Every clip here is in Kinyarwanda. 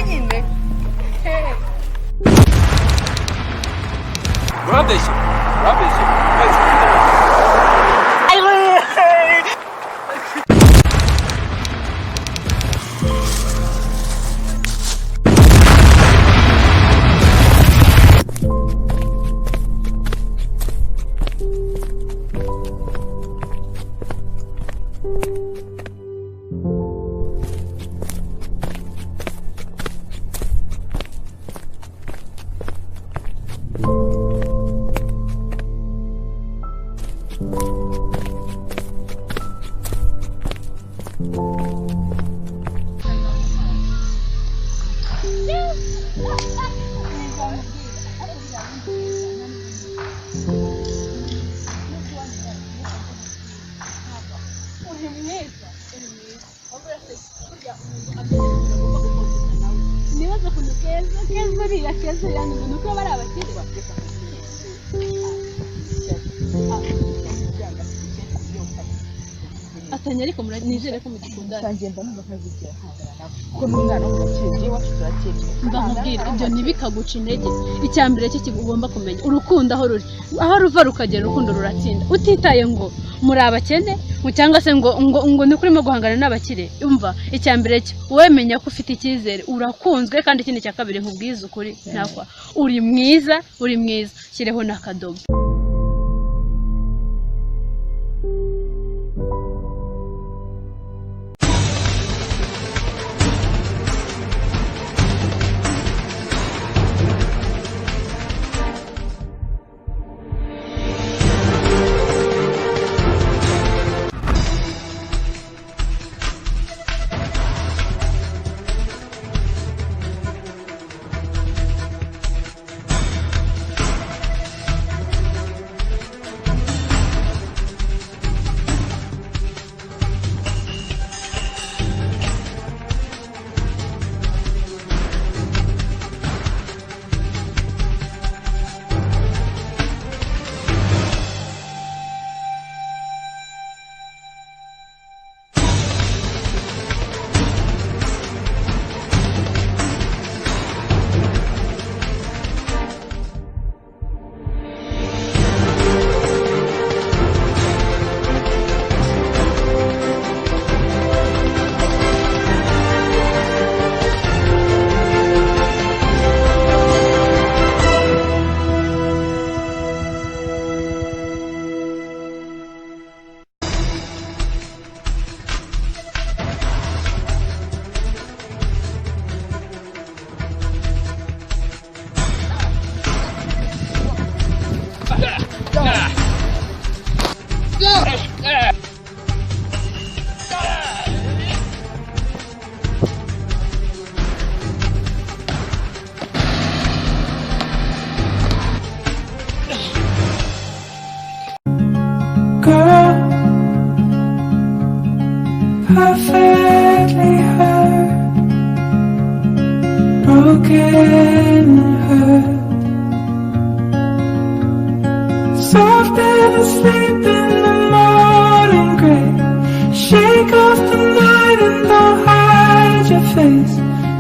nyine. Urabeshye. Atanya ariko nizere ko mugikundana. Tangenda numva kazigira hagarara. Ko n'umwana w'umukire wacu turakiri. Ndamubwira ibyo ntibikaguca intege. Icyambere cyo kigomba kumenya urukundo aho ruri. Aho ruva rukagera urukundo ruratsinda. Utitaye ngo muri abakene cyangwa se ngo ni kurimo guhangana n'abakire. Umva icyambere cyo wemenya ko ufite icyizere urakunzwe kandi ikindi cya kabiri nkubwiza ukuri nakwa. Uri mwiza shyireho n'akadomo. Perfectly hurt, broken hurt, soft and asleep in the morning gray. Shake off the night and don't hide your face.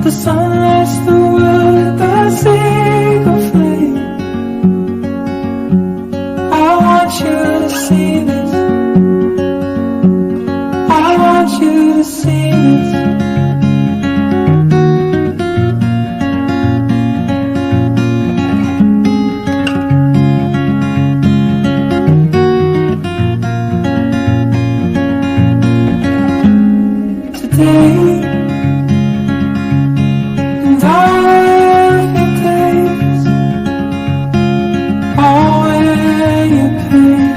The sun lights the world with a single flame. I want you to see this. I want you to see this. Today and all the days, all in your pain.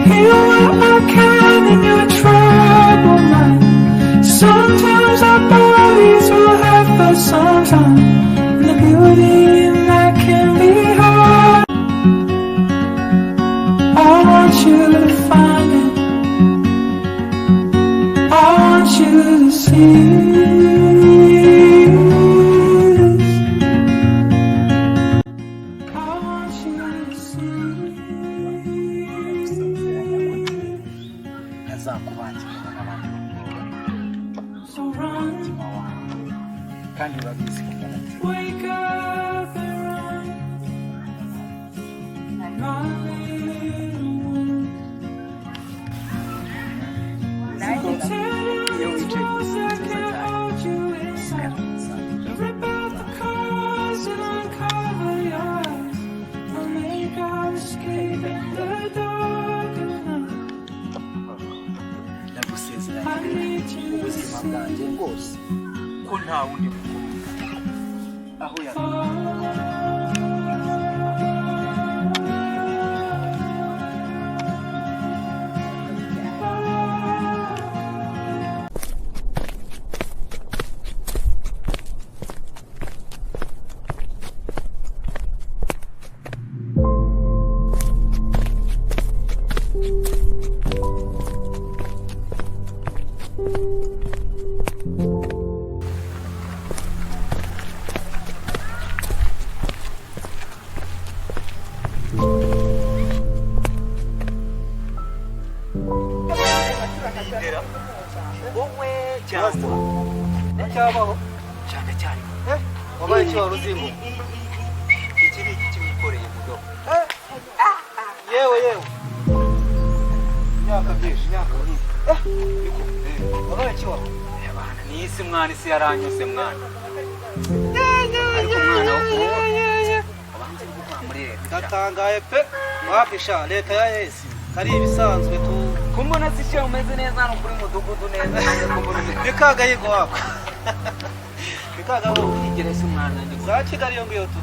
Heal what I can in your troubled mind. Sometimes our bodies will have but sometimes the beauty in that can be hard. I want you to find it. I want you to see this. I want you to see. so run. kandi babizi ko Wake up and run, my little one. I can tell you the truth, I can't hold you inside. So rip out the covers and uncover your eyes. I'll make our escape in the dark of night. ndagusezeranya ubuzima bwanjye bwose ko nta wundi mukuru aho yari wowe cyangwa Icyabaho cyane cyane wabaye ikibazo uzimu iki ni iki wikoreye mudo yewe imyaka myinshi wabaye ikibazo abana ni isi mwana isi yaranyuze mwana ariko mwana abanze kuva muri leta ndatangaye pe wafisha leta ya Yesu kari ibisanzwe tu kumbona zishyira umeze neza hano kuri mudugudu neza bikagayigo wako bikagaho ukigerese umwana njye za Kigali yo ngiyo tu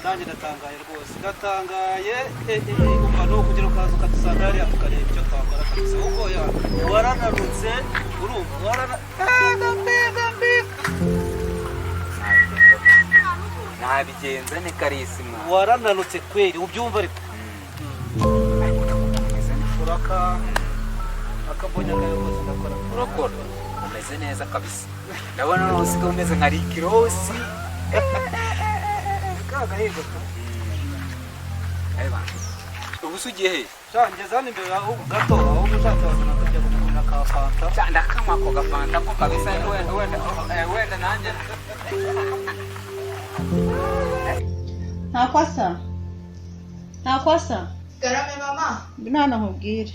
nanjye ndatangaye rwose ndatangaye umva no kugira ukaza ukadusanga hariya tukareba icyo twakora kabisa kuko warananutse urumva nabigenza ni karisi mwana warananutse kweri ubyumva ariko uraka akabonya kayo rwose ndakora urakora umeze neza kabisa ndabona nawe usigaye umeze nka rikirosi kagahigo ubu se ugiye he ngeze hano imbere aho gato aho ushatse wazana akajya kumenya ka fanta ndakanywa ako gafanta ko kabisa wenda nanjye ntakwasa Garame mama. nana nkubwire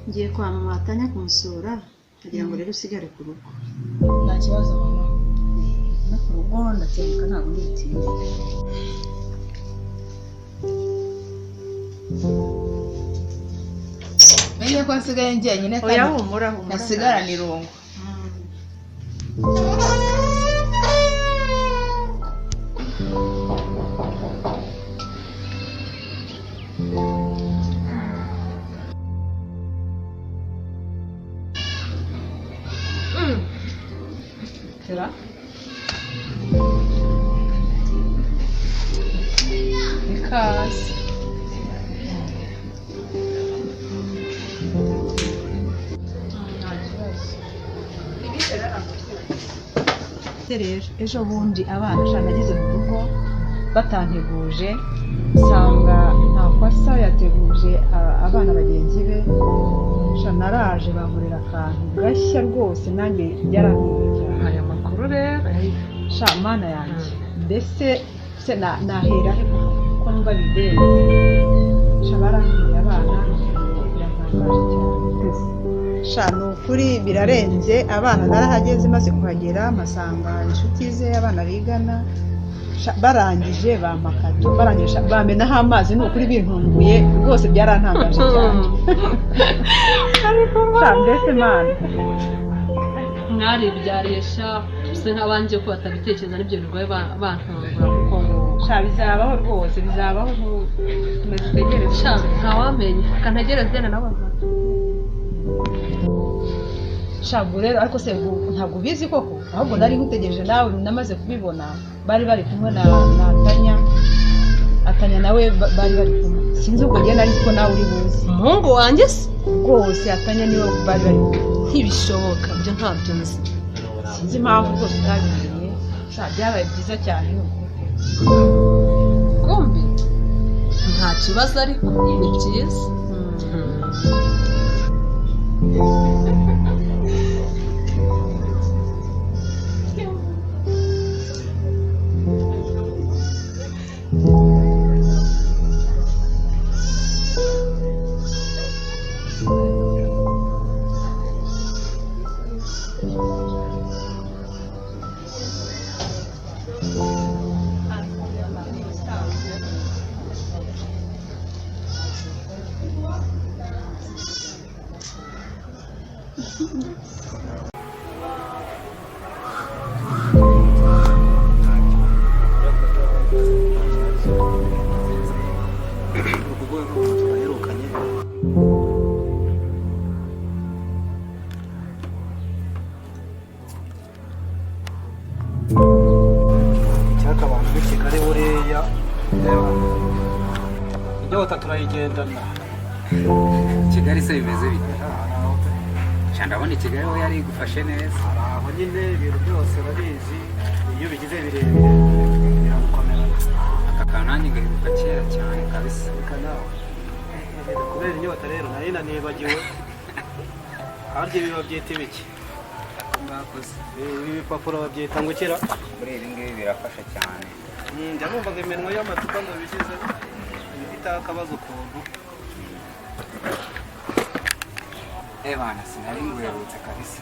ngiye kwa mama atanya kumusura kugira ngo rero usigare ku rugo Nta kibazo mama. no ku rugo ndatebuka ntabwo nditinde Menye ko nsigaye njyenyine oya humura nasigarana irungu. Kira Ikaze. rero ejo bundi abana nageze mu rugo batanteguje nsanga ntakwasa yateguje abana bagenzi be naraje bamurira akantu gashya rwose nanjye byarangiye Aya makuru rero. mana yanjye mbese se nahera he ko numva bidende barangiye abana biratangaje cyane ni ukuri birarenze abana narahageze maze kuhagera mpasanga inshuti ze abana bigana barangije bampakato barangije bamenaho amazi ni ukuri bintunguye rwose byarantangaje cyane mbese mana mwari byaresha se nk'abanje ko batabitekereza n'ibyo birwaye bantungura kuko bizabaho rwose bizabaho tumeze tegereza ntawamenya kantegereze nawe shabu rero ariko se ntabwo ubizi koko ahubwo nari ngutegereje nawe namaze kubibona bari bari kumwe na Atanya nawe bari bari kumwe sinzi ubwo ngenda ariko nawe uri buzi umuhungu wanjye se rwose atanya niwe bari bari ntibishoboka ibyo ntabyo nzi sinzi impamvu rwose utabimenye byabaye byiza cyane kumbi nta kibazo ariko ni byiza icyaka abantu b'i Kigali buriya inyota turayigendana. Kigali se bimeze bite? Ndabona Kigali we yari igufashe neza. Aho nyine ibintu byose urabizi, iyo bigize birebire biragukomera. Aka kantu nanjye ngaheruka kera cyane kabisa. Reka nawe kubera inyota rero nari nanibagiwe. Harya ibi babyita ibiki? Mwakoze. Ibi bipapuro babyita ngo kera? Muri ibi ngibi birafasha cyane. Njya numva ngo iminwa y'amacupa ngo bishyize bifite akabazo ukuntu. Bana sinari ngwerutse kabisa.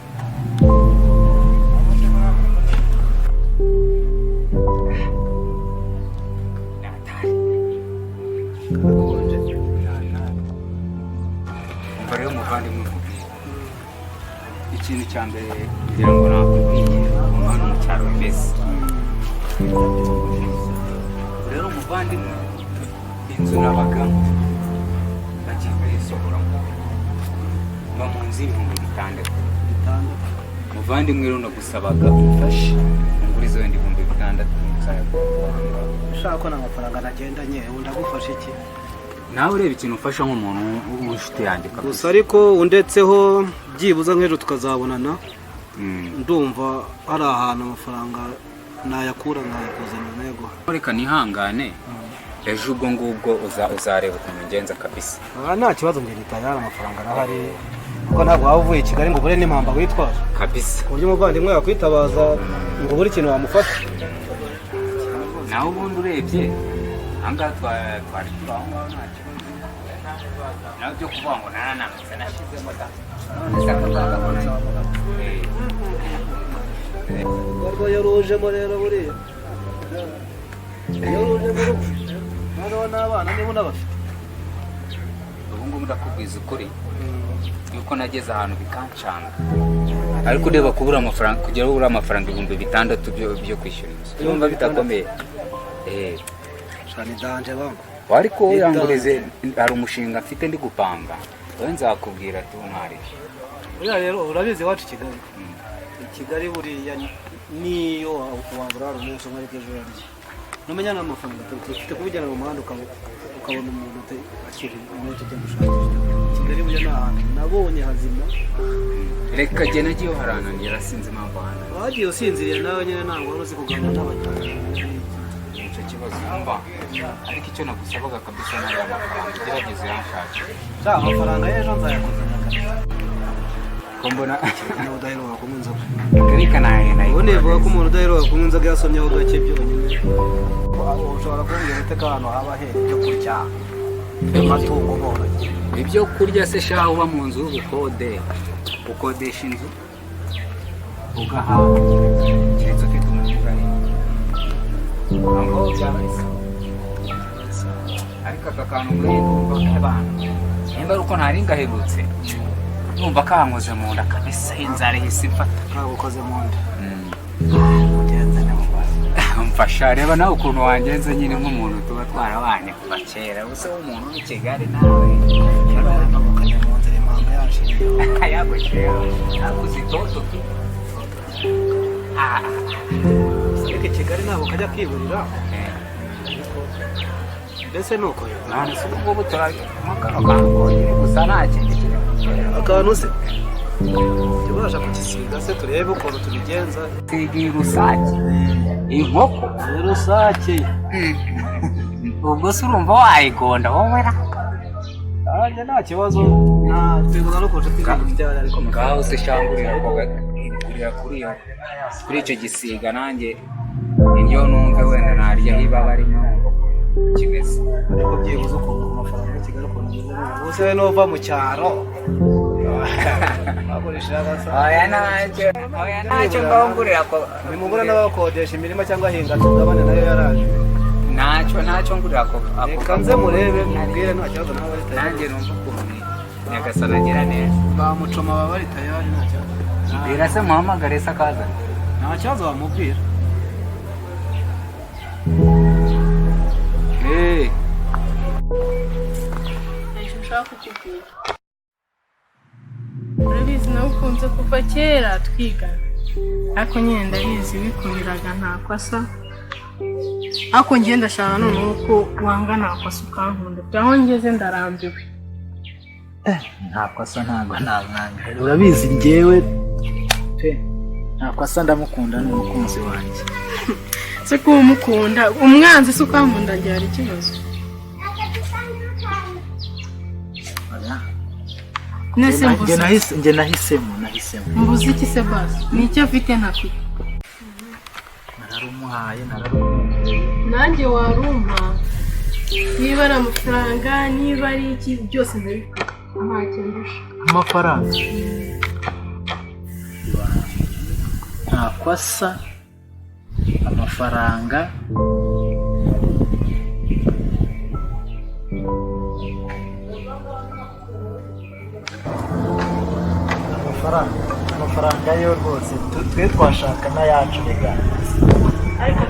Umva rero muvandimwe mubwira ikintu cya mbere kugira ngo nakubwiye umwana mu cyaro bimeze. Rero muvandimwe inzu nabagamo bagiye kuyisohoramo no mu nzu y'ibihumbi bitandatu. Muvandimwe rero nagusabaga umfashe ngurizo wenda ibihumbi bitandatu nzayaguha. Ushaka ko n'amafaranga nagendanye ndagufasha iki? Nawe ureba ikintu ufasha nk'umuntu w'inshuti yanjye kabisa. Gusa ariko undetseho byibuza nk'ejo tukazabonana. Ndumva hari ahantu amafaranga nayakura nkayakuzanira nayaguha. Reka nihangane ejo ubwo ngubwo uzareba ukuntu ngenza kabisa. Nta kibazo njye nitayara amafaranga arahari. Kuko ntabwo waba uvuye i Kigali ngo ubure n'impamba witwaje kabisa. Ku buryo umuvandimwe yakwitabaza ngo ubure ikintu wamufasha. Nawe ubundi urebye ahangaha twari twaho ntacyo. Nawe byo kuvuga ngo naranamutse nashyizemo da. None se akazagabona. Urwo yarujemo rero buriya. Yarujemo noneho n'abana niba unabafite. Ubu ngubu ndakubwiza ukuri yuko nageze ahantu bikancanga. Ariko ureba kubura amafaranga kugera ubura amafaranga ibihumbi bitandatu byo kwishyura inzu. Yumva bitakomeye. Shani danje bangu. Ariko yangurize hari umushinga mfite ndi gupanga. Wowe nzakubwira tu ntari. Buriya rero urabizi wacu Kigali. Kigali buriya niyo wabura umunsi umwe ariko ejo yaryo. Numenya n'amafaranga ufite kubujyana mu muhanda ukabona umuntu akiri umuntu ujya gushakisha. Kigali buriya ni ahantu nabonye hazima. Reka jye nagiye harananira sinzi impamvu hano. Wagiye usinziriye nawe nyine ntabwo wari uzi kuganira n'abanyarwanda. Icyo kibazo numva ariko icyo nagusabaga kabisa nari amafaranga ugerageze yanshakire. Amafaranga y'ejo nzayakuzanira kabisa. Ko mbona udaheruka kunywa inzoga. Reka nayo ubu nivuga ko umuntu udaheruka kunywa inzoga yasomyeho gake byonyine. Ushobora kumbwira ute ko ahantu haba hera ibyo kurya amatungo boroye. Ibyo kurya se shaho uba mu nzu y'ubukode ukodesha inzu ugahaha keretse ufite umugari aho byabahise. Ariko aka kantu muri numva k'abantu nimba ari uko ntari ngaherutse numva kankoze mu nda kabisa inzara ihise imfata. Kagukoze mu nda. Ugenze mfasha reba nawe ukuntu wangenze nyine nk'umuntu tuba twarabanye kuva kera. Ubuse w'umuntu w'i Kigali nawe ukajya mu nzira impamvu yashiriye yagukera nakuze itoto ariko i Kigali ntabwo kajya kwiburira. mbese nuko none se ubwo turabimo kano kantu gusa nta kindi kintu akantu se tubasha kugisiga se turebe ukuntu tubigenza sigira rusake inkoko rusake ubwo se urumva wayigonda wowe ra nanjye nta kibazo nta twibuza no kuja twibyara ariko ngaho se shangurira ko gurira kuri icyo gisiga nanjye indyo numve wenda narya hiba barimo kimeze ariko byibuze ukuntu amafaranga y'Kigali ukuntu bose nova mu cyaro bakoresha agasa oya ntacyo ngahungurira ko nimugura n'abakodesha imirima cyangwa hinga tugabane nayo yaraje ntacyo ngurira ko reka nze murebe mubwire nta kibazo nawe bari tayari nanjye numva ukuntu nyagasana agira neza bamucoma baba bari tayari nta kibazo mbwira se muhamagare se akazana nta kibazo bamubwira ntacyo ushaka kukubwira urabizi nawe ukunze kuva kera twigana ariko nyine ndabizi wikundiraga nta kosa ariko njye ndashaka noneho ko wanga nta kosa ukankunda aho ngeze ndarambiwe nta kosa ntabwo namwanga urabizi njyewe pe nta kosa ndamukunda ni umukunzi wanjye se kuba umukunda umwanzi se ukankunda njye hari ikibazo nese mbuze njye nahisemo mbuze iki se basi ni icyo afite ntafite nararumuhaye nanjye warumpa niba ari amafaranga niba ari iki byose ndabikora ntacyo ndusha amafaranga nta kosa amafaranga amafaranga yo rwose twe twashaka n'ayacu rega ariko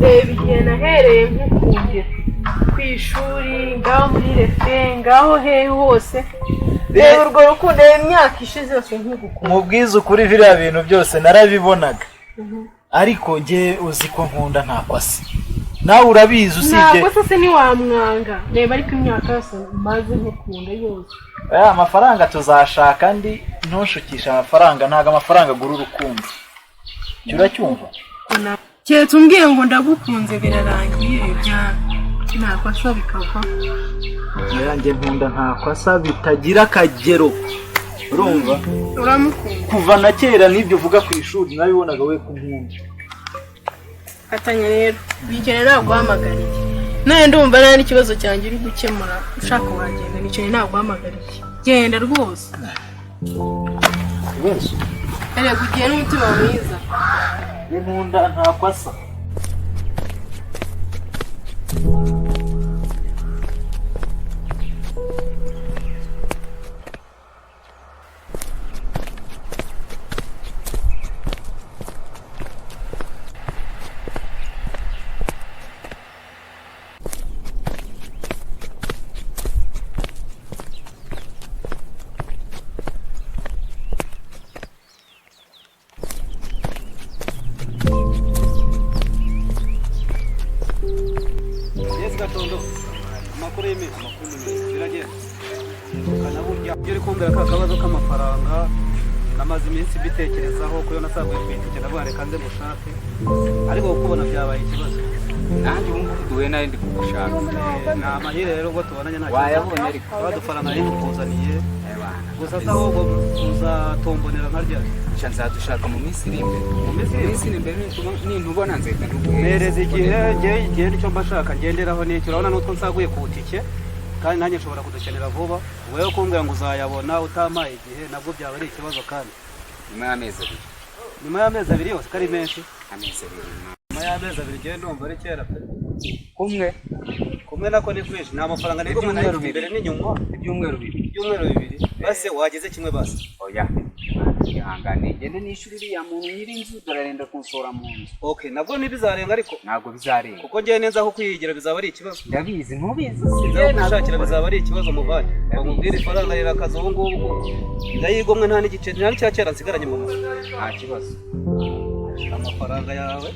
reba igihe nahereye nkukundira ku ishuri ngaho muri refe ngaho hehe hose reba urwo rukundo imyaka ishize yose nkugukunda mubwize ukuri biriya bintu byose narabibonaga ariko njye uzi ko nkunda nta kosa nawe urabizi usibye nta kosa se ntiwamwanga reba ariko imyaka yose maze nkukunda yose amafaranga tuzashaka ndi ntushukishe amafaranga ntabwo amafaranga agura urukundo uracyumva keretse umbwiye ngo ndagukunze birarangiye nta kosa bikava yanjye nkunda nta kosa bitagira akagero urumva uramukunda kuva na kera n'ibyo uvuga ku ishuri nabibonaga we kunkunda katanya rero bikeneye naguhamagariye nawe ndumva nta n'ikibazo cyanjye uri gukemura ushaka wagenda nikeneye naguhamagariye genda rwose wese erega ugiye n'umutima mwiza nkunda nta kosa gatondo amakuru y'imezi biragenda kanaburya iyo uri kumbwira ka kabazo k'amafaranga namaze iminsi mbitekerezaho kuyo nasaguye kwitike ndavuga reka nze mushake ariko kubona byabaye ikibazo nanjye ubu ngubu duhuye nawe ndi kugushaka ni amahire rero ubwo tubonanye nta wayabonye ariko abadufaranga rero tukuzaniye gusa se ahubwo uzatombonera nka ryari nzadushaka mu minsi iri imbere nintubona nzahita nereza igihe nicyo mba nshaka ngenderaho n'icyo urabona n'utwo nsaguye ku tike kandi nanjye nshobora kudukenera vuba wowe kumbwira ngo uzayabona utamaye igihe nabwo byaba ari ikibazo kandi nyuma y'amezi abiri yose ko ari menshi amezi abiri nyuma y'amezi abiri igihe ndumva ari kera pe kumwe nako ni kwinshi ni amafaranga nibwo umuntu ari imbere n'inyuma ibyumweru bibiri base wagize kimwe base oya ihangane ngende nishyura iriya muntu nyiri inzu dararenda kunsora mu nzu okay nabwo ntibizarenga ariko ntabwo bizarenga kuko ngiye neza aho kwiyigira bizaba ari ikibazo ndabizi ntubizi gushakira bizaba ari ikibazo muvanye bamubwira ifaranga rero akazi ubu ngubu ndayigomwe nta n'igice nta n'icya kera nsigaranye mu nzu nta kibazo amafaranga yawe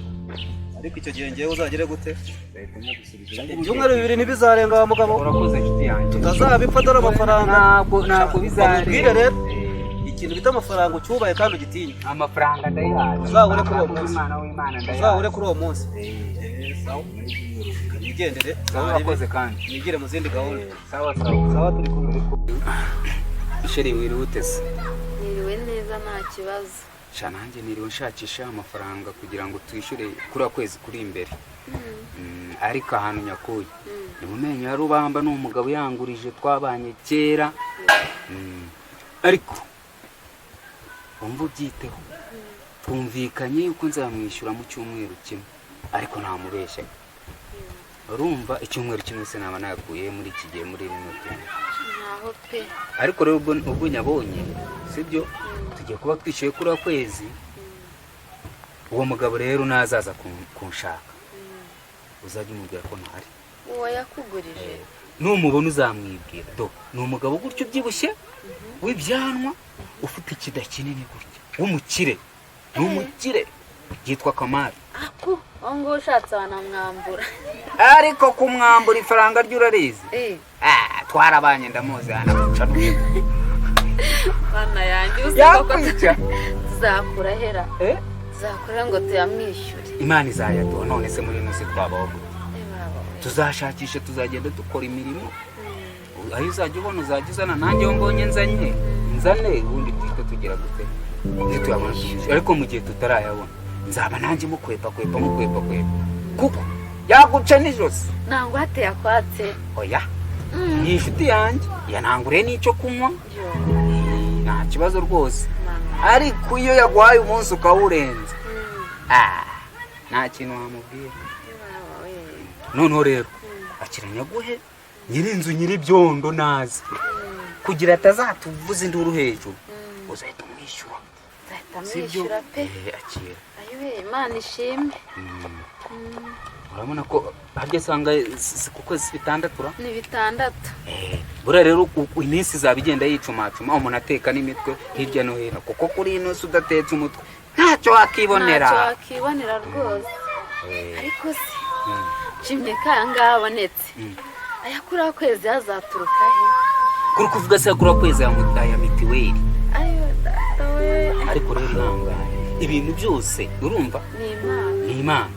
ariko icyo gihe ngewe uzagere gute leta nyagusubiza ibyumweru 2 ntibizarenga wa mugabo urakoze inshuti yanjye tutazabipfa dore amafaranga ntabwo bizarenga ubwire rero ikintu bita amafaranga ucyubaye kandi ugitinya amafaranga ndayihaza uzahure kuri uwo munsi Imana w'Imana ndayihaza uzahure kuri uwo munsi sawa nigendere urakoze kandi nigire mu zindi gahunda sawa turi kumwe sheri wirutese niriwe neza nta kibazo sha nanjye niriwe nshakisha amafaranga kugira ngo twishyure kuri kwezi kuri imbere ariko ahantu nyakuye ni mu menyo ya rubamba n'umugabo yangurije twabanye kera ariko umva ubyiteho twumvikanye uko nzamwishyura mu cyumweru kimwe ariko ntamubeshya urumva icyumweru kimwe se naba nakuye muri iki gihe muri rino tene ntaho pe ariko rero ubwo nyabonye sibyo tugiye kuba twishyuye kuri kwezi uwo mugabo rero nazaza kunshaka uzajya umubwira ko ntari uwo yakugurije numubona uzamwibwira do ni umugabo gutyo ubyibushye w'ibyanwa ufite ikida kinini gutya w'umukire ni umukire yitwa Kamari ako ngo ushatse wanamwambura ariko kumwambura ifaranga ry'urarizi twarabanye ndamuzi anamuca bana yanjye usaba ko yakwica hera tuzakora ngo tuyamwishyure Imana izayaduha none se muri nose twabaho tuzashakisha tuzagenda dukora imirimo aho uzajya ubona uzajya uzana nanjye wo mbonye nzane ubundi twite tugira gute ntituyabona ariko mu gihe tutarayabona nzaba nanjye mukwepa kuko yaguca n'ijosi ntabwo hateye akwatse oya ni inshuti yanjye yananguriye n'icyo kunywa nta kibazo rwose ariko iyo yaguhaye umunsi ukawurenza nta kintu wamubwira noneho rero akiranya guhe nyirinzu nyiribyondo nazi kugira atazatuvuza induru hejuru uzahita umwishyura mwishyura pe akira ayiwe Imana ishimwe urabona ko harya sanga ku kwezi 6 ni 6 bura rero iminsi izaba igenda yicumacuma umuntu ateka n'imitwe hirya no hino kuko kuri ino se udatetse umutwe ntacyo wakibonera rwose ariko se nshimye kanga abonetse ayakura kwezi hazaturuka he kuri kuvuga se yakura kwezi ya mitiweli ayo datawe ariko rero ihangane ibintu byose urumva ni Imana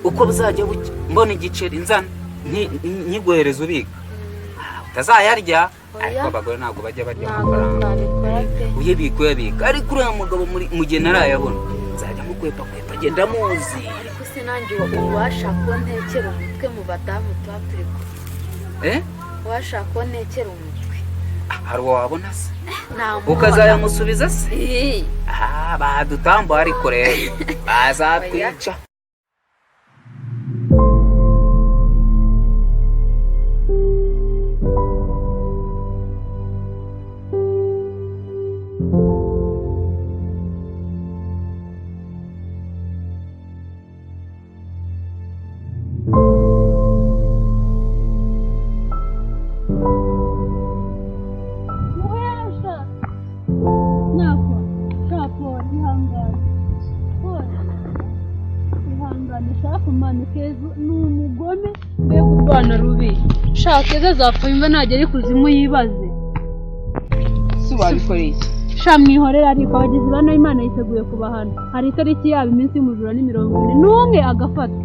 uko bizajya mbona igiceri nzana nyiguhereza ubika utazayarya ariko abagore ntabwo bajya barya amafaranga uyabika ariko uriya mugabo mu gihe narayabona nzajya mukwepa agenda muzi ariko se nanjye ubasha ko ntekera umutwe mu badamu tuba turi kumwe ubasha ko ntekera umutwe hari uwo wabona se ukazayamusubiza se badutambo ariko rero bazatwica Keza zapfa imva nagera ikuzimu yibaze si wabikoreye sha mwihorera ariko abagizi bano Imana yiteguye kubahana hari itariki yabo iminsi y'umujura ni 40 n'umwe agafata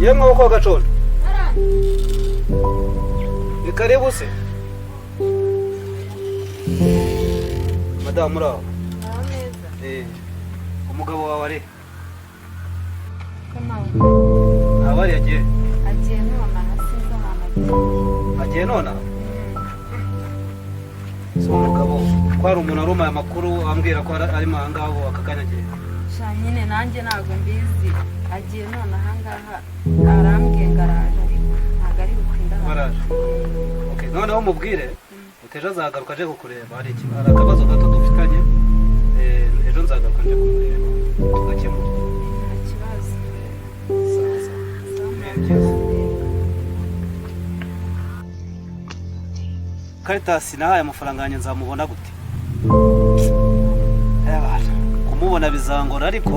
yemwe uko gacondo ni karibu se madamu raho umugabo wawe ari abari yagiye nona sinzi ahantu agiye nona so umugabo kwari umuntu arumaye amakuru ambwira ko ari mahangaho akakanyagiye nyine nanjye ntabwo mbizi agiye none ahangaha arambwiye ngo araje ariko ntabwo ari bukwinda baraje noneho mubwire uteje azagaruka aje kukureba hari akabazo gato dufitanye ejo nzagaruka aje kumureba tugakemura Caritas nahaye amafaranga yanjye nzamubona gute kumubona bizangora ariko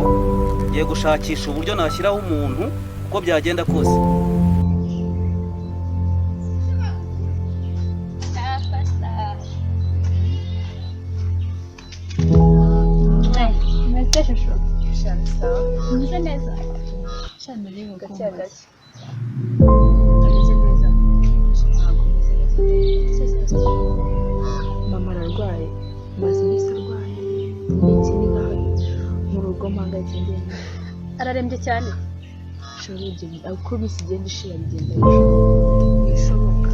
ngiye gushakisha uburyo nashyiraho umuntu uko byagenda kose umeze neza cyane rero gake mama ararwaye maze iminsi arwaye iminsi ni nkaho mu rugo mpangayitse ngenda ararembye cyane ishobora kugenda uko bisi igenda ishira bigenda bishoboka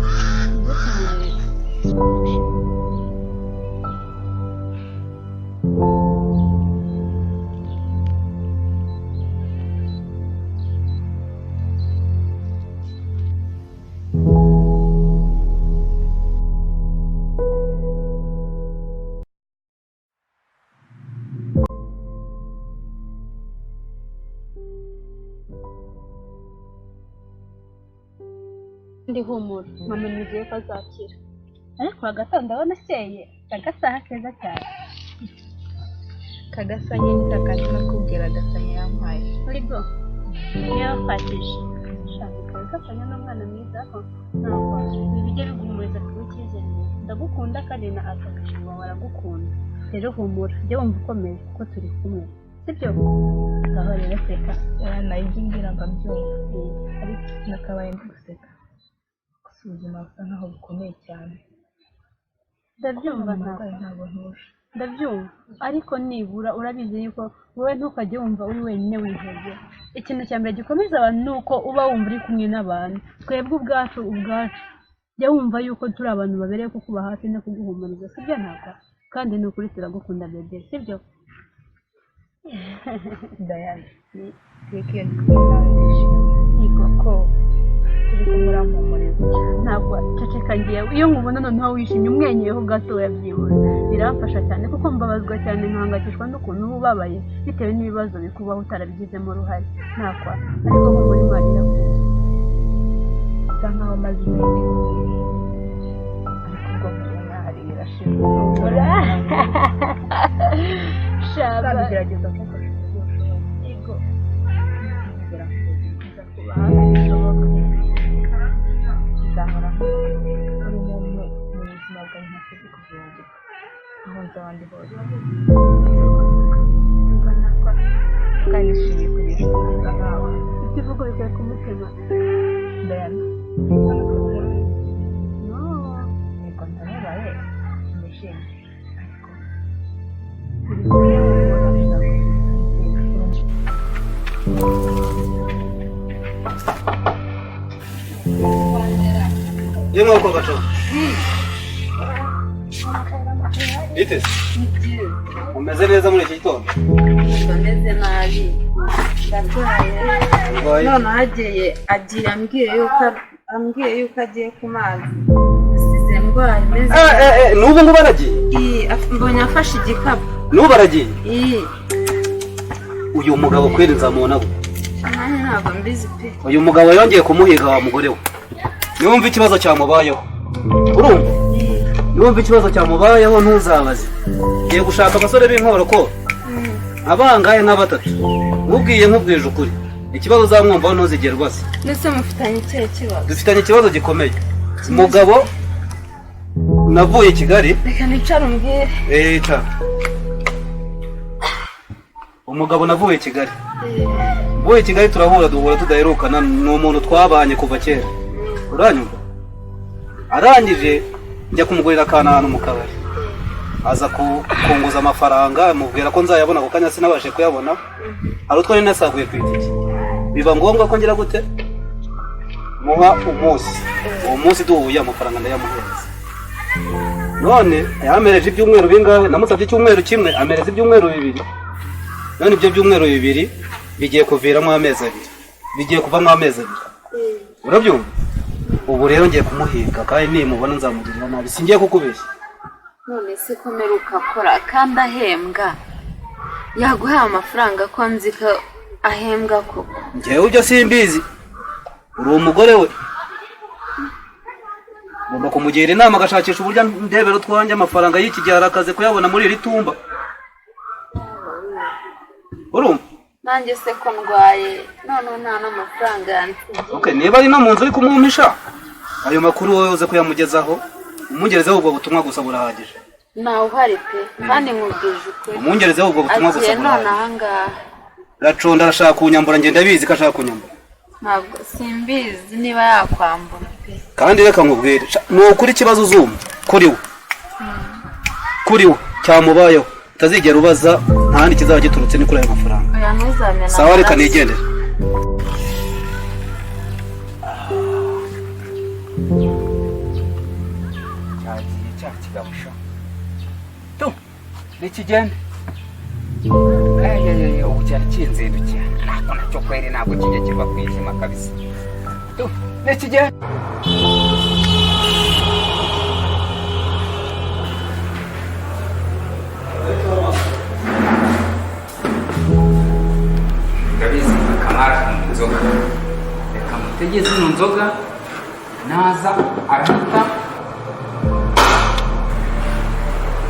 ndi humura mama nizeye ko azakira ariko hagatondo ndabona akeye agasaha keza cyane kagasanye n'akandi nakubwira agasanye yampaye uri bwo niyo wafatije shaka kagasanye n'umwana mwiza ko ntabwo bijya biguhumuriza kuba icyizere ndagukunda kandi na akagashima waragukunda rero humura jya wumva ukomeye kuko turi kumwe sibyo ngaho rero seka nayo ibyo mbwira mbabyumva ariko nakabaye ndi guseka ubuzima busa nkaho bukomeye cyane ndabyumva ntabwo ntuje ndabyumva ariko nibura urabizi yuko wowe ntukajye wumva uri wenyine wihebye ikintu cya mbere gikomeza abantu ni uko uba wumva uri kumwe n'abantu twebwe ubwacu jya wumva yuko turi abantu babereye kukuba hafi no kuguhumuriza sibyo ntabwo kandi ni ukuri turagukunda bebe sibyo Diana tweke iyo ndi kumwe nawe ndishimye ko turi kumura mu muriro ntabwo ceceka ngewe iyo nkubona noneho wishimye umwenyeyeho gatoya byihuse biramfasha cyane kuko mbabazwa cyane nkahangayikishwa n'ukuntu uba ubabaye bitewe n'ibibazo bikubaho utarabigizemo uruhare ntakwa ariko nko muri mariya usa nkaho maze iminsi ariko ubwo mubona hari birashimira shaba bigerageza kuko yego kugira ngo biza kuba bishoboka nzahora uri umuntu mu buzima bwawe ntakizi kubyumva aho nzaba ndi hose kandi nishimiye kugisha nkawe ikivugo bikwiye ku mutima Diana no yego ndababaye nishimye ariko yemwe uko gato ite umeze neza muri iki gitondo bameze nabi ndarwaye none agiye ambwiye yuko agiye ku mazi asize ndwaye meze n'ubu ngubu aragiye mbonye afashe igikapu n'ubu aragiye uyu mugabo kweri nzamubona we nanjye ntabwo mbizi pe uyu mugabo yongeye kumuhiga wa mugore we niwumva ikibazo cyamubayeho urumva niwumva ikibazo cyamubayeho ntuzabaze ngiye gushaka abasore b'inkoroko abangaye nka batatu nkubwije ukuri ikibazo uzamwumvaho ntuzigerwa se ndetse mufitanye ikihe kibazo dufitanye ikibazo gikomeye umugabo navuye Kigali reka nicare umbwire yicara umugabo navuye Kigali mvuye Kigali duhura tudaherukana ni umuntu twabanye kuva kera uranyumva arangije njya kumugurira akantu ahantu mu kabari aza kunguza amafaranga mubwira ko nzayabona ako kanya sinabashe kuyabona hari utwo nasaguye ku itike biba ngombwa ko ngira gute muha umunsi uwo munsi duhuye amafaranga ndayamuhereza none yamereje ibyumweru bingahe namusabye icyumweru kimwe amereza ibyumweru bibiri none ibyo byumweru bibiri bigiye kuviramo amezi abiri bigiye kuvamo amezi abiri urabyumva ubu rero ngiye kumuhinga kandi nimubona nzamugirira nabi singiye kukubeshya. none se ko meruka akora kandi ahembwa yaguhaye amafaranga ko nzi ko ahembwa ko njyewe ibyo simbizi uri umugore we ngomba kumugira inama agashakisha uburyo ndebera utwanjye amafaranga y'iki gihe arakaze kuyabona muri iri tumba. urumva nanjye se ko ndwaye none nta n'amafaranga yansigiye. okay, niba ari no mu nzu uri kumwumpisha ayo makuru wowe uze kuyamugezaho umungerezeho ubwo butumwa gusa burahagije. ntawe uhari pe kandi nkubwije ukuri umungerezeho ubwo butumwa gusa agiye none burahagije. ahangaha Raconda arashaka kunyambura ngenda bizi ko ashaka kunyambura. ntabwo simbizi niba yakwambura pe kandi reka nkubwire ni ukuri ikibazo uzumva kuri we cyamubayeho utazigera ubaza nta handi kizaba giturutse ni kuri ayo mafaranga. oya ntuzamena sawa reka nigendere. cyagiye cya kigabusha tu nikigende ubu cyari kinzindukiye ntabwo nacyo kweri ntabwo kijya kiva ku izima kabisa tu nikigende. ndabizi akamara akunda inzoga reka mutegeze ino nzoga naza arahita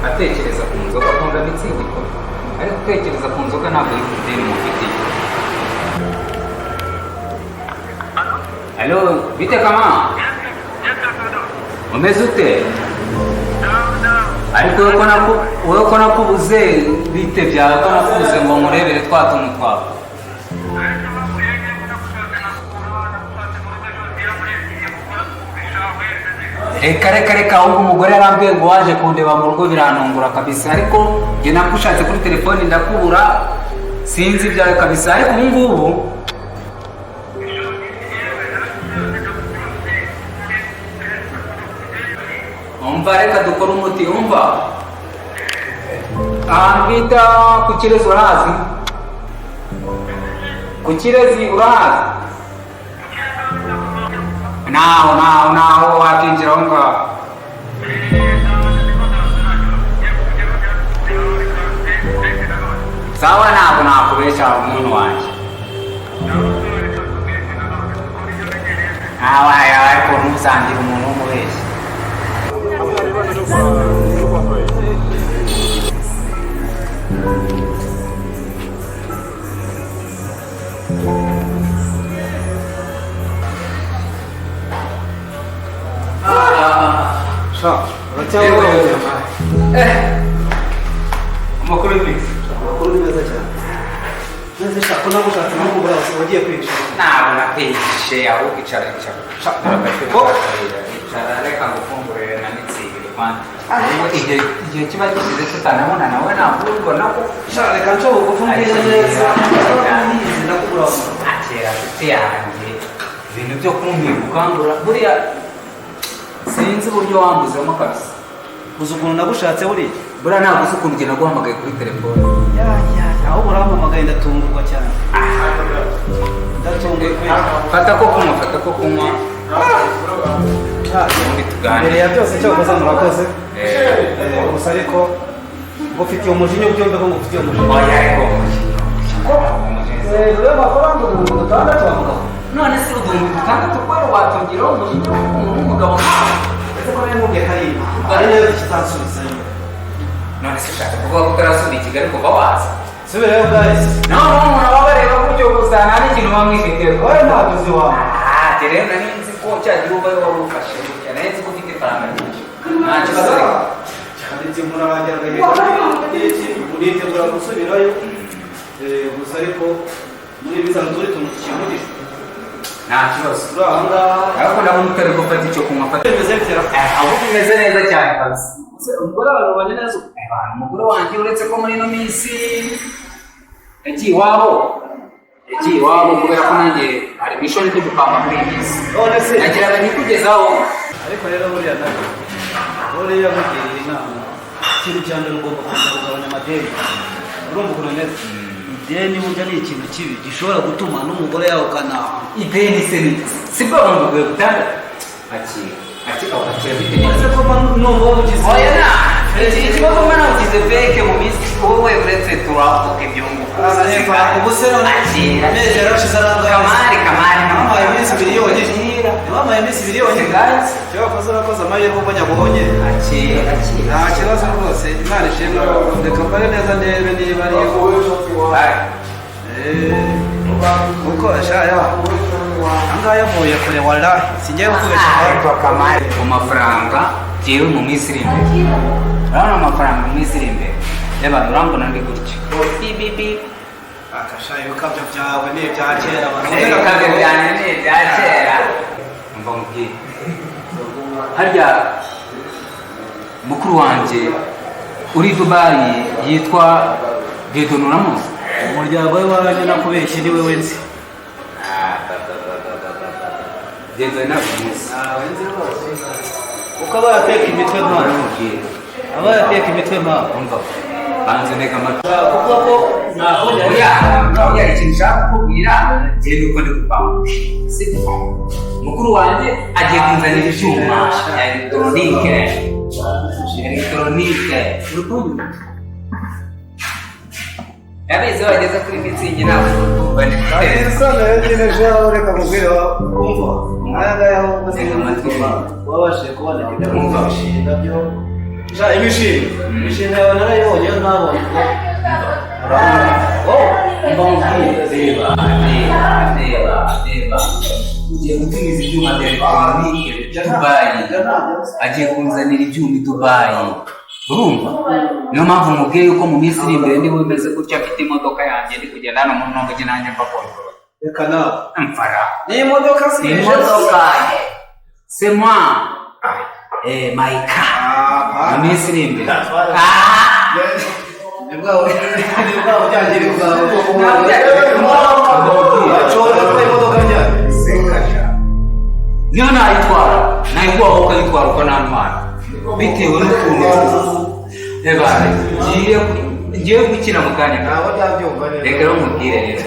atekereza ku nzoga akunda mitsindiko ariko gutekereza ku nzoga ntabwo ari kudeni mufitiye. Halo, bite kama? Umeze ute? ariko wowe ko nakubuze bite byawe ko nakubuze ngo murebere twa tuntu twawe. reka ahubwo umugore yarambwiye ngo waje kundeba mu rugo biranungura kabisa ariko njye nakushatse kuri telefoni ndakubura sinzi ibyawe kabisa ariko ubu ngubu umva reka dukora umuti umva ahantu bita ku Kirezi urahazi ku Kirezi urahazi naho wakinjira aho ngaho sawa ntabwo nakubesha umuntu wanjye ariko ntuzangire umuntu w'umubeshyi. Amakuru ni meza cyane. Neze shaka nabo ushatse no kubura wagiye kwica. Ntabwo nakwicishe ahubwo icara. Icara reka ngufungure na mitsindiko kwandi. Igihe kiba gisize tutanabona nawe ntabwo ubona ko reka nshobora gufungura neza. Ndakubura. Akera afite yanjye ibintu byo kumwira ukangura buriya sinzi uburyo wambuzemo kabisa. Uzi ukuntu nagushatse buriya ntabwo uzi ukuntu ugenda guhamagaye kuri telefone. aho urampamagaye ndatungurwa cyane. Ndatunguye kweli. Fata ko kunywa ubundi tuganire. Mbere ya byose cyo gusa murakoze. Gusa ariko ngufitiye umujinya ubyumve ko ngufitiye umujinya. Oya ariko rero amafaranga umuntu utandatu wamugabo. none se uduhumbi dutandatu kwari watongeraho umujinya w'umugabo nkawe. Ese ko nari hariya ari nayo kitansubizayo. none se ushaka kuvuga ko utarasubira i Kigali kuva waza subirayo bwahise. umuntu aba bareba gutyo gusa nta n'ikintu bamwifitiye. wowe ntabwo uzi iwawe. rero nari nzi ko cya gihugu ari wowe ufashe gutya nari nzi ko ufite ifaranga nyinshi nta kibazo ariko ndetse umuntu aragerageje uritegura gusubirayo gusa ariko muri bizana turi tuntu tukimurije nta kibazo. uri aha ngaha ariko ndabona utari gufata icyo kunywa fata bimeze bitera ahubwo umeze neza cyane kabisa. umugore wawe ubonye neza umugore wanjye uretse ko muri ino minsi yagiye iwabo kubera ko nanjye hari mishoni ndi gupanga muri iyi minsi none se nagiraga ntikugezaho ariko rero buriya nawe buriya mugiriye inama ikintu cya mbere ugomba kuza kugabanya amadeni. urumva ukuntu neza ideni burya ni ikintu kibi gishobora gutuma n'umugore yahukana ideni se si bwo bamubwiye gutanga akira bitegereza ko n'uwo ugize oya na ikibazo mwana ugize fake mu minsi wowe uretse turavuga ibyunguko ubu se akira neza yarashize arangaye kamari mama iminsi miliyoni mama iminsi miliyoni guys cyo wakoze urakoze amahirwe ubwo nyabonye akira nta kibazo rwose imana ishimwe reka mbare neza ndebe niba ari uko ashaya angahe yavuye kure wallahi singiye gukubesha kamari ku mafaranga jewe mu minsi iri imbere urabona amafaranga mu minsi iri imbere reba urambona ndi gutya bibi akashaye ukabyo byawe ni ibya kera ukabyo byanjye ni ibya kera mva mubwire harya mukuru wanjye uri Dubai yitwa Gedon uramuzi umuryango we waranye nakubeshye ni wewe nzi Gedon namuzi wenze rwose uko abayateka imitwe mpano abayateka imitwe mpano umva banze ntega amatwi kuko ko nabonye oya ikintu nshaka kukubwira njyewe nuko ndi kupanga sibyo mukuru wanjye agiye kunzanira ibyuma ya elegitoronike urukundo yabizi wageze kuri mitsingi ntabwo bari isano yagene jaho reka mubwire umva ngaya ho ntega amatwi wabashije kubona ibyo mushinga byo ja imishinga yawe narayibonye ntabonye ugiye gutumiza ibyuma bya elegitoronike Dubai agiye kunzanira ibyuma i Dubai urumva niyo mpamvu mubwiye yuko mu minsi iri imbere niba bimeze gutya afite imodoka yanjye ndi kugenda hano mu ntongo nanjye mbakora reka nawe mfara ni imodoka si imodoka c'est moi my car mu minsi iri imbere nibwo byangiri bwawe niyo nayitwara ukayitwara uko nta ntwara bitewe n'ukuntu ngiye gukina mu kanya reka rero mubwire rero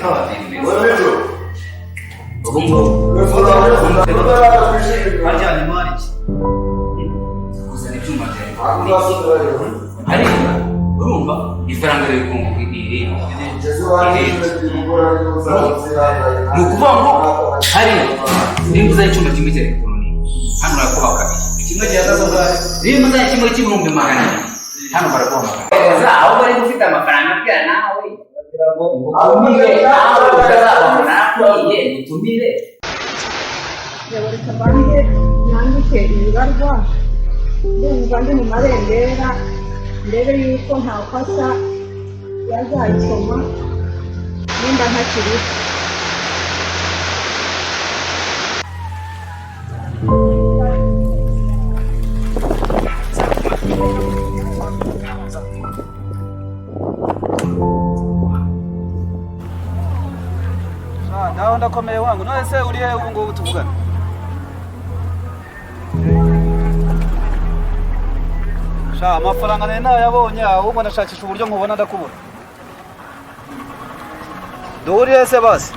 ubu ngubu bajyana imari ki kuzana ibyuma ariko urumva ifaranga riri kunguka iri ni ukuvuga ngo hariya nimba uzanye icyuma kimwe cya elegitoronike hano barakubaha kabiri kimwe gihagaze angahe nimba uzanye kimwe cy'ibihumbi 100 hano barakubaha magana aho bari gufite amafaranga bwira nawe utumire nawe ukazabona nakwiye utumire reka mbanze nandike ibibarwa ndumva ndi mu marembera ndebe yuko nta kosa yazayisoma nimba ntakiriho nawe ndakomeye wangu none se uri hehe ubu ngubu tuvugana sha amafaranga nari nayabonye ahubwo nashakisha uburyo nkubona ndakubura duhuriye se basi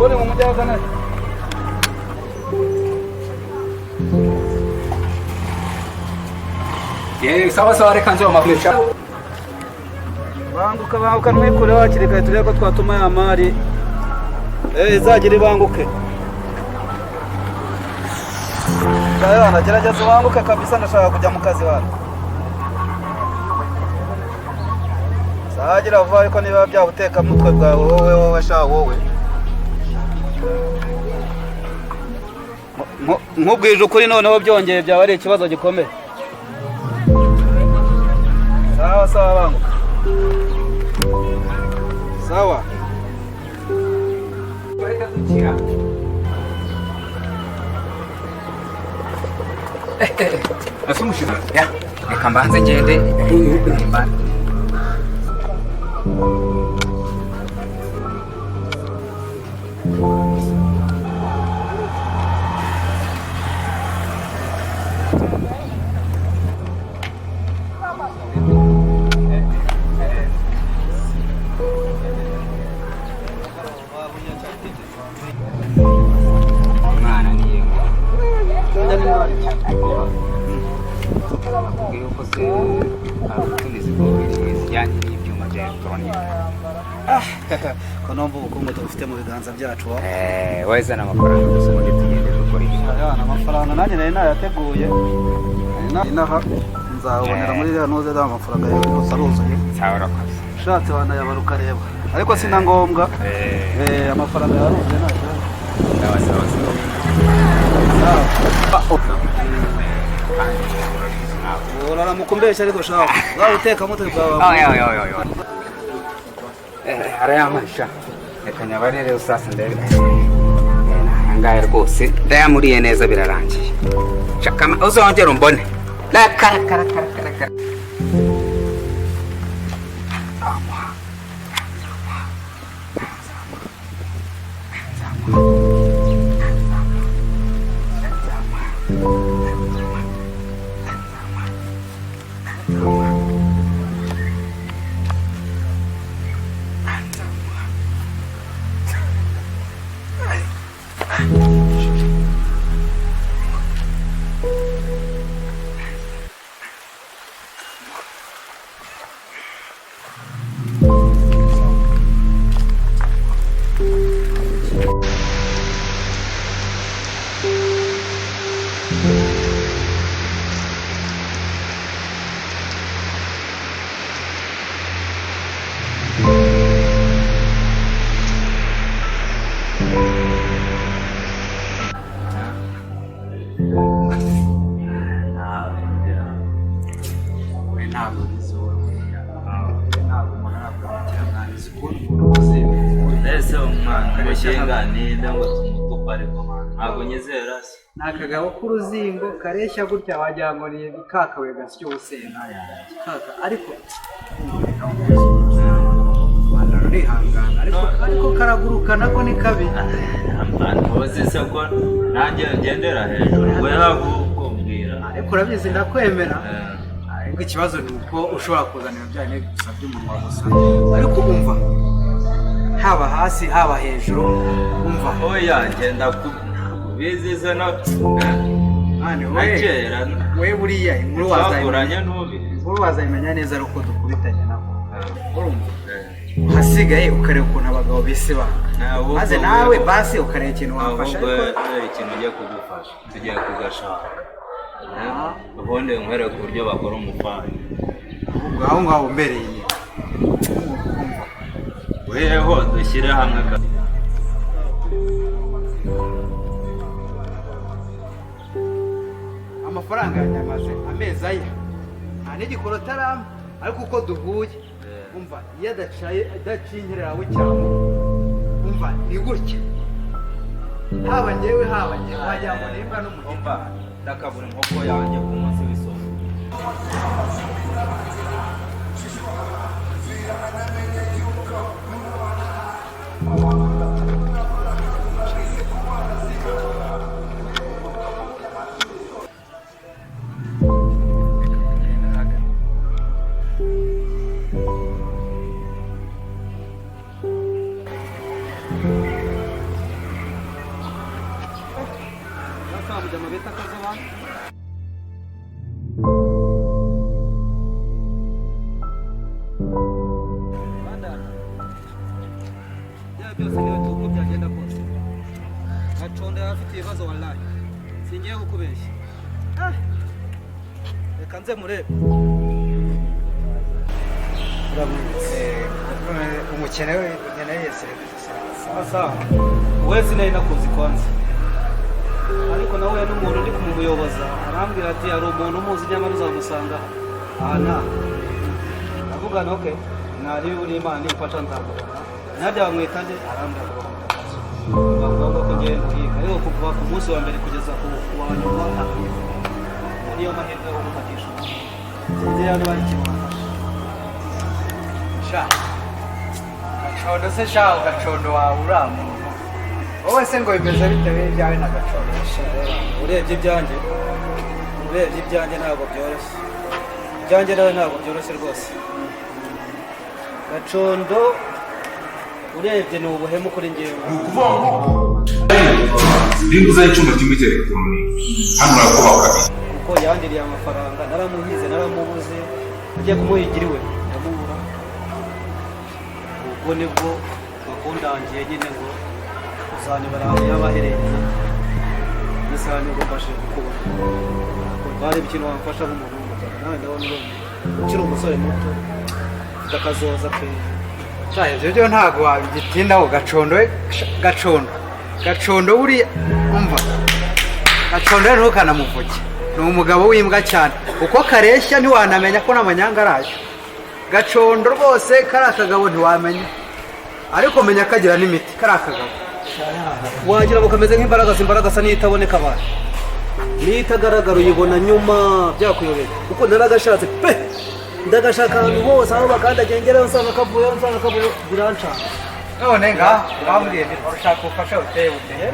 uri mu mujyi wa Ghana sawa reka nzo amafisha banguka mwikure hakiri kare turebe ko twatuma ya mari izagira ibanguke Bwana gerageza ubanguke kabisa ndashaka kujya mu kazi hano sagira vuba ariko niba byabuteka mutwe bwawe wowe sha wowe nkubwije ukuri noneho byongeye byaba ari ikibazo gikomeye sawa banguka sawa Asumushira ya reka mbanze ngende electronic. ko numva ubukungu dufite mu biganza byacu wa wazana amafaranga gusa ubundi tugende dukora ibintu. amafaranga nanjye nari nayateguye inaha nzabonera muri iriya noze da amafaranga yawe yose aruzuye. Sawa urakoze. Ushatse wanayabara ukareba ariko sina ngombwa. Amafaranga yaruzuye ntacyo. Sawa sawa sawa. Urara mukumbesha ariko shaho uzawuteka moto bwawe. Hariya amasha reka nyabarire usasa ndebe ngahe rwose ndayamuriye neza birarangiye. Shaka uzongera umbone. La kara. Nakagabo k'uruzingo kareshya gutya wagira ngo ni kakawe gasyo usenga kaka ariko wanda rurihangana ariko karaguruka nako ni kabi ntuzi se ko nanjye ngendera hejuru ngo yakumbwira ariko urabizi ndakwemera ariko ikibazo ni uko ushobora kuzanira bya ntebe gusa by'umunwa gusa ariko umva haba hasi haba hejuru umva oya ngenda biziza na we buriya inkuru wazayimenya neza ari uko dukubitanye nako hasigaye ukareba ukuntu abagabo bise banga maze nawe basi ukareba ikintu wafasha ikintu ugiye kugufasha tugiye kugashaka ubundi nkwereke uburyo bakora umupani aho ngaho umbereye weho dushyire hamwe amafaranga yanyamaze amezi aya nta n'igikoro tarama ariko uko duhuye umva iyo adaciye inkererawe cyane umva ni gutya haba njyewe wagira ngo nimbwa n'umutima ndakabura inkoko yanjye ku munsi w'isoko byose niwe tuko byagenda kose gaconde afite ibibazo wallahi singiye kukubeshya reka nze murebe umukene we nkeneye serivisi sasa wese nayo nakuzi kwanza ariko nawe n'umuntu uri kumuyoboza arambwira ati hari umuntu umuzi nyamara uzamusanga aha ndavuga na okay nari uri Imana nimfasha nzakubona najya bamwitaje arambwira ngo kugenda kwiga ariko kuva ku munsi wa mbere kugeza ku wa nyuma niyo mahirwe yo gufatisha sinzi hano bari kimufasha gacondo se shaho gacondo wawe uramuntu wowe se ngo bimeze bitewe n'ibyawe na gacondo urebye ibyanjye ntabwo byoroshye ibyanjye nawe ntabwo byoroshye rwose gacondo urebye ni ubuhemu kuri njyewe ni ukuvuga ngo nimba uzanye icyuma kimwe cya elegitoronike hano urakubaka kuko yandiriye amafaranga naramuhize naramubuze agiye kumuhigira iwe ndamubura ubwo nibwo bakundangiye nyine ngo uzanibara yabaherereye n'isaha nibwo mbashe kukubona bari ikintu wamfasha nk'umuntu w'umugabo nawe ndabona ukiri umusore muto ufite akazoza keza ibyo byo ntabwo wabigitindaho gacondo buriya umva gacondo rero ntukanamuvuge ni umugabo w'imbwa cyane uko kareshya ntiwanamenya ko n'amanyanga arayo gacondo rwose kari akagabo ntiwamenya ariko menya kagira n'imiti kari akagabo wagira ngo kameze nk'imbaraga asa n'iyitaboneka abantu niyo itagaragara uyibona nyuma byakuyobera kuko naragashatse pe ndagashaka ahantu hose aho bakandagiye ngeraho nsanga kavuyeho biranshaka none ngaha wambwiye urashaka ubufasha buteye buteye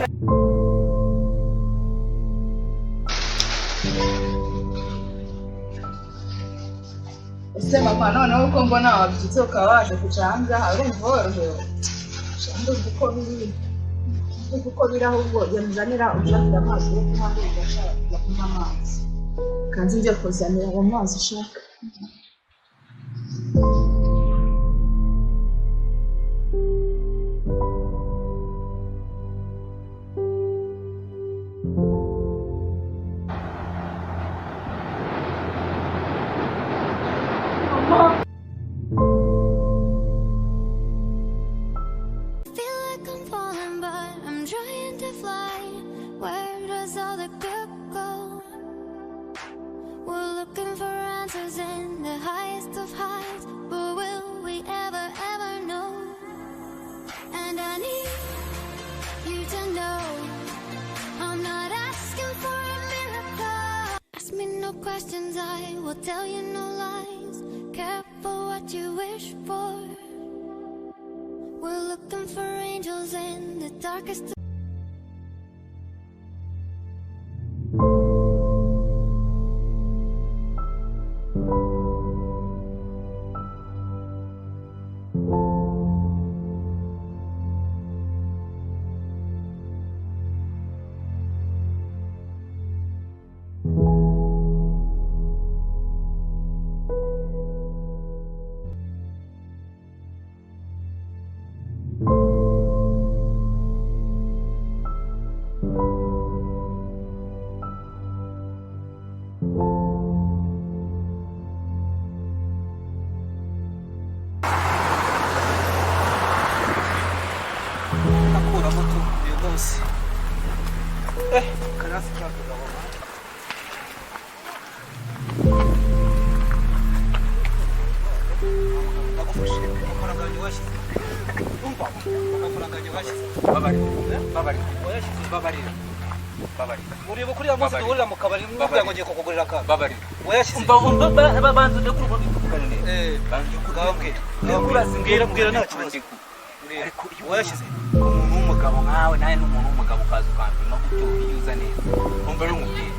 ese mama noneho uko mbona wabyutse ukaba waje kuca hanze aha urumva worohewe ndumva uko biri ahubwo yamuzanira ushakira amazi yo kunywa ndumva ashaka kunywa amazi kanzi njye kuzanira ayo mazi ushaka Questions, I will tell you no lies. Careful what you wish for. We're looking for angels in the darkest. Uribuka uriya munsi duhurira mu kabari n'ubwira ngo ngiye kukugurira akantu babarira wayashyize banza ndekura ubundi kuvugana neza mbwira nta kibazo ariko iyo wayashyize umuntu w'umugabo nkawe nawe n'umuntu w'umugabo ukaza ukampima gutyo uyuza neza umva ari umubwira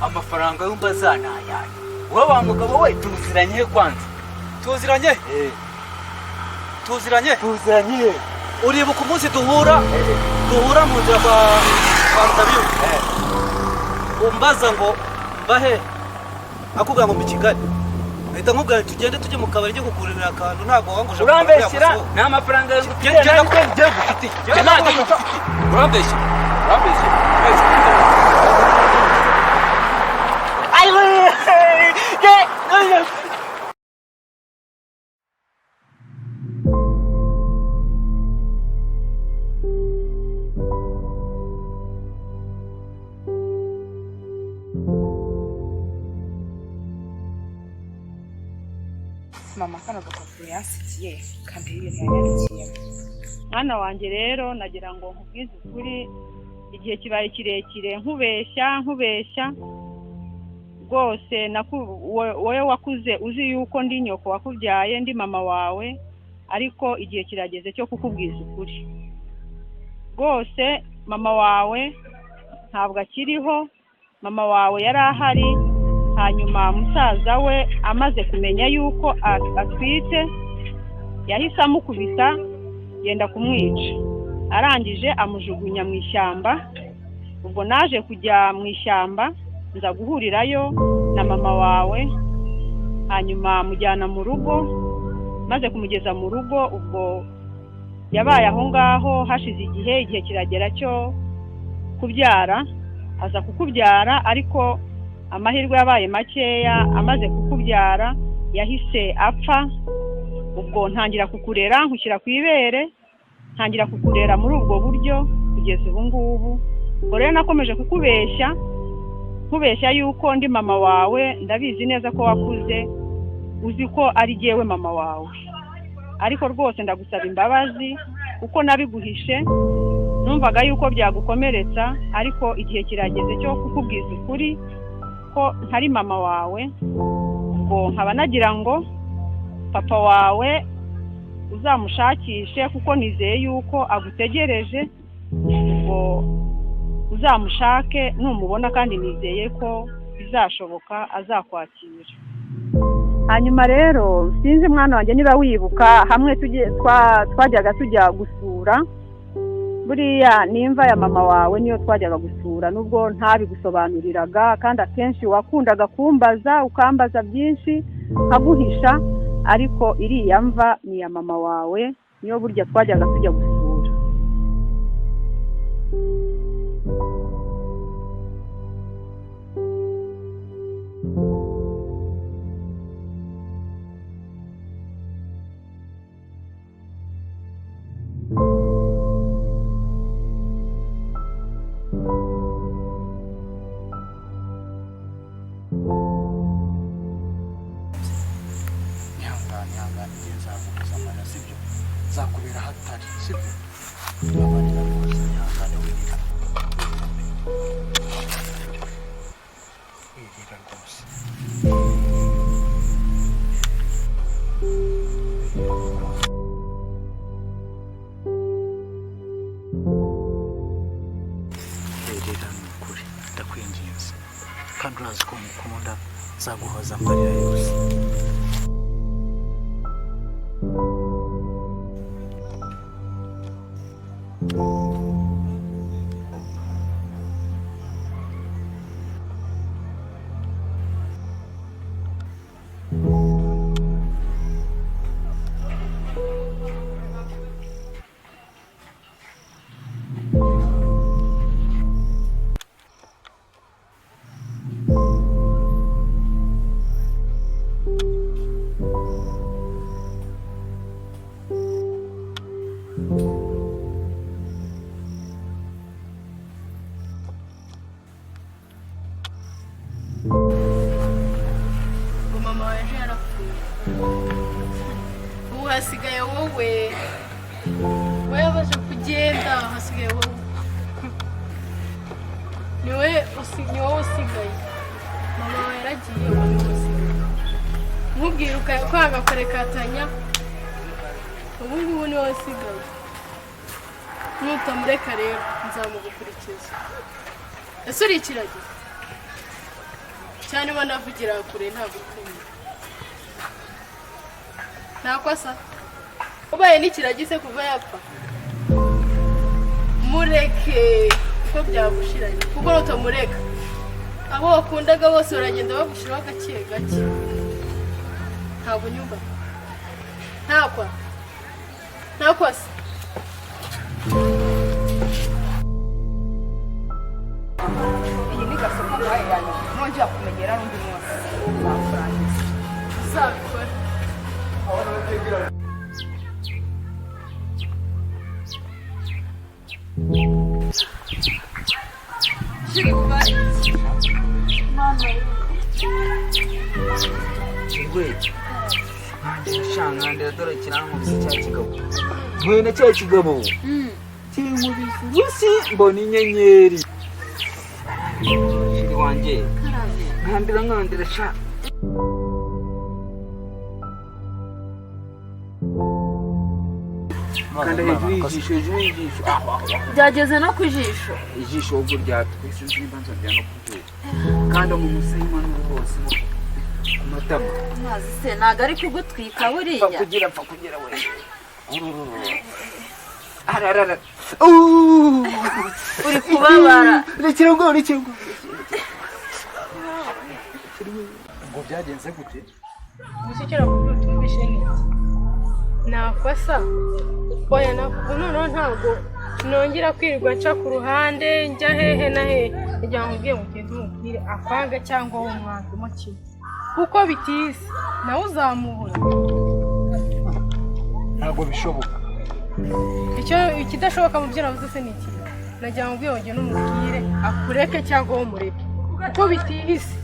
amafaranga yumva zanayaye wowe wa mugabo we tuziranye kwanza tuziranye uribuka umunsi duhura mu nzira kwa Rutabiyo umbaza ngo mbahe akubwira ngo mbi Kigali ahita nkubwira tugende tujye mu kabari ryo kugurira akantu ntabwo wanguje urambeshyira nta mafaranga yo gutera urambeshyira mama kano gakofero yansigiye kandi ibintu yanyandikiyemo mwana wanjye rero nagira ngo nkubwize ukuri igihe kibaye kirekire nkubeshya rwose wowe wakuze uzi yuko ndi nyoko wakubyaye ndi mama wawe ariko igihe kirageze cyo kukubwiza ukuri rwose mama wawe ntabwo akiriho mama wawe yari ahari hanyuma musaza we amaze kumenya yuko atwite yahise amukubita yenda kumwica arangije amujugunya mu ishyamba ubwo naje kujya mu ishyamba nza guhurirayo na mama wawe hanyuma mujyana mu rugo maze kumugeza mu rugo ubwo yabaye aho ngaho hashize igihe kiragera cyo kubyara, aza kukubyara ariko amahirwe yabaye makeya, amaze kukubyara yahise apfa. Ubwo ntangira kukurera, nkushyira ku ibere, ntangira kukurera muri ubwo buryo kugeza ubu ngubu. Ubwo rero nakomeje nkubeshya yuko ndi mama wawe, ndabizi neza ko wakuze uzi ko ari jyewe mama wawe, ariko rwose ndagusaba imbabazi kuko nabiguhishe, numvaga yuko byagukomeretsa, ariko igihe kirageze cyo kukubwiza ukuri ko ntari mama wawe. Ubwo nkaba nagira ngo papa wawe uzamushakishe kuko nizeye yuko agutegereje, ubwo uzamushake numubona, kandi nizeye ko bizashoboka azakwakira. Hanyuma rero sinzi mwana wanjye niba wibuka hamwe twajyaga tujya gusura, buriya nimva ya mama wawe niyo twajyaga gusura, nubwo ntabigusobanuriraga kandi akenshi wakundaga kumbaza ukambaza byinshi nkaguhisha, ariko iriya mva ni ya mama wawe, niyo burya twajyaga tujya gusura. Ihangane nzagukoza amara sibyo, zakubera hatari sibyo, abarira rwose ihangane wirira rwose. Wirira ni ukuri, ndakwinginze kandi urazi ko mukunda, nzaguhoza amarira yose. ngo mama waje yarapfuye, ubu hasigaye wowe yabaje kugenda, hasigaye wowe, ni wowe usigaye. Mama wawe yaragiye, wowe niwe usigaye. Nkubwira ukanga kurekatanya, ubu ngubu ni wowe usigaye. Nutamureka rero nzamugukurikiza. Ese uri ikiragi cyane, ubona avugira kure ntabwo ukumva, ntakosa ubaye n'ikiragise kuva yapfa. Mureke kuko byagushiranye, kuko nutamureka abo wakundaga bose baragenda bagushiraho gake gake. Ntabwo nyumva, ntakosa. Iyi ni gasopo ngahe yanyu, nongera kumenyera n'undi munsi nzakurangiza. Uzabikora. Shangande dore kiramutse cya kigabo. Mwene cya kigabo. Kiri mu bisi mbona inyenyeri. Shiri wanje. Nkandira sha. Kanda hejuru y'ijisho. Byageze no ku jisho. Ijisho ubwo ryatwese n'imbanza bya no kujisho. Kandi mu musima n'ubwose. Amatama. Amazi se ntago ari kugutwika buriya. Pfa kugira we. Uri kubabara. Rekirungo. Ngo byagenze gute? Musikira kuko tumubishe neza. nakosa oya noneho ntabwo nongera kwirirwa nca ku ruhande njya hehe na hehe kugira ngo ubwiye mugende umubwire akwanga cyangwa wowe umwange umukino kuko bitise nawe uzamuhura ntabwo bishoboka ikidashoboka mu byo navuze se ni iki nagira ngo ubwiye mugende umubwire akureke cyangwa wowe umureke kuko bitihise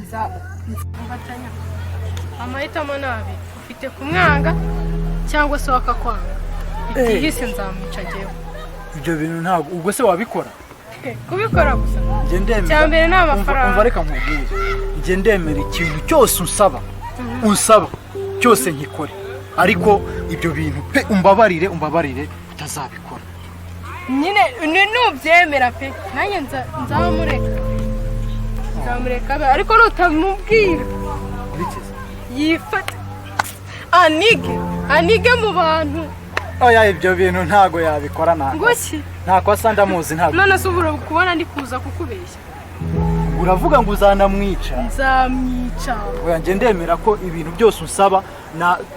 nzafatanya amahitamo nabi ufite kumwanga cyangwa se wakakwanga bitihise nzamwica jyewe ibyo bintu ntabwo ubwo se wabikora kubikora gusa ndemera cyambere ni amafaranga umva reka nkubwire njye ndemera ikintu cyose unsaba cyose nkikore ariko ibyo bintu pe umbabarire utazabikora nyine nubyemera pe nanjye nzamureka ariko nutamubwira yifata anige mu bantu oya ibyo bintu ntago yabikora ntakosa ndamuzi ntabwo none se ubura kubona ndi kuza kukubeshya uravuga ngo uzanamwica nzamwica oya njye ndemera ko ibintu byose unsaba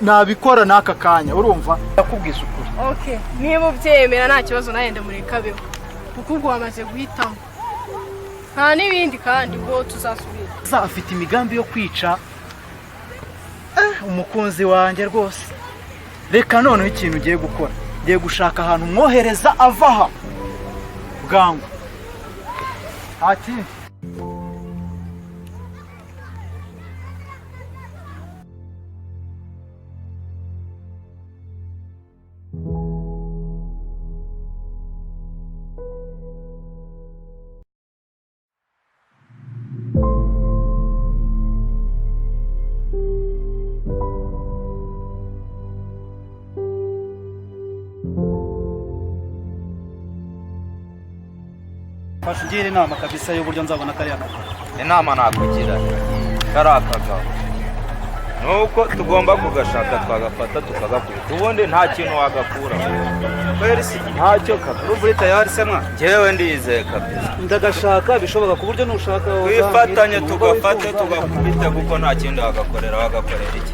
nabikora n'aka kanya urumva ndakubwiza ukuri okay niba ubyemera nta kibazo nawe ndamureka beho kuko ubwo wamaze guhitamo nta n'ibindi kandi ubwo tuzasubira afite imigambi yo kwica umukunzi wanjye rwose reka noneho ikintu ugiye gukora ngiye gushaka ahantu mwohereza ava aha bwangu nta kindi fasha ungire inama kabisa y'uburyo nzabona kariya kagabo. Inama nakugira kariya kagabo nuko tugomba kugashaka twagafata tukagakubita ubundi nta kintu wagakura kweri si ntacyo kabisa urumva uri tayari se mwa njyewe ndizeye kabisa ndagashaka bishoboka ku buryo nushaka twifatanye tugafate tugakubita kuko nta kindi wagakorera iki